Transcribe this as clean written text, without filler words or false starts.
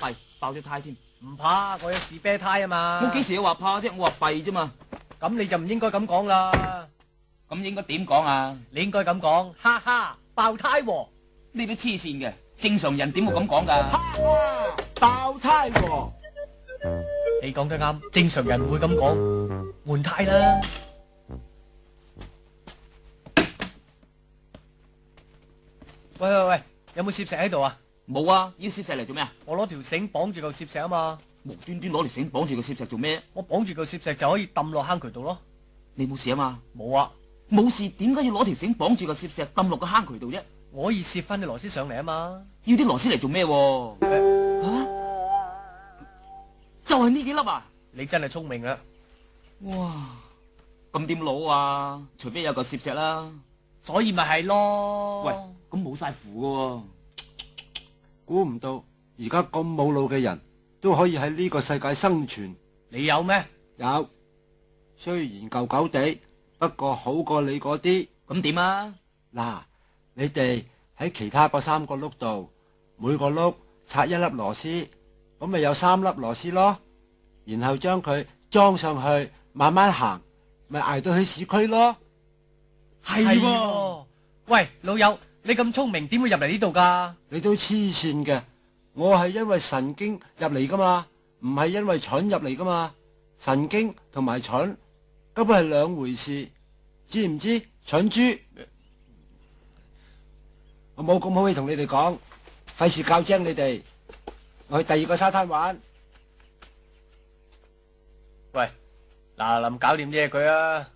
弊，爆咗胎添。唔怕，我有士啤胎啊嘛。我幾時有話怕啫？我話弊啫嘛。咁你就唔應該咁講啦。咁應該點講啊？你應該咁講，哈哈，爆胎喎！呢啲黐線嘅，正常人點會咁講噶？哈哈，爆胎喎！你講得啱，正常人唔會咁講，換胎啦。喂喂喂，有冇攝石喺度啊？冇啊，要攝石嚟做咩啊？我攞條繩綁住嚿攝石啊嘛。無端端攞條繩綁住個攝石做咩？我綁住嚿攝石就可以抌落坑渠度咯。你冇事啊嘛？冇啊，冇事，點解要攞條繩綁住個攝石抌落個坑渠度啫？我可以攝翻啲螺絲上嚟啊嘛。要啲螺絲嚟做咩？就係呢幾粒啊！你真係聰明啊！哇，咁點攞啊？除非有嚿攝石啦。所以咪係咯。喂，咁冇晒符噶。估唔到而家咁冇腦嘅人都可以喺呢個世界生存。你有咩？有，雖然舊舊地，不過好過你嗰啲。咁點啊？嗱，你哋喺其他嗰3個碌度，每個碌拆1粒螺絲，咁咪有3粒螺絲咯。然後將佢裝上去，慢慢行，咪捱到去市區咯。係喎。喂，老友，你咁聰明，點會入嚟呢度噶？你都黐線嘅，我係因為神經入嚟噶嘛，唔係因為蠢入嚟噶嘛。神經同埋蠢根本係兩回事，知唔知？蠢豬，我冇咁好氣同你哋講，費事教精你哋。我去第2個沙灘玩。喂，嗱臨搞掂啲嘢佢啊！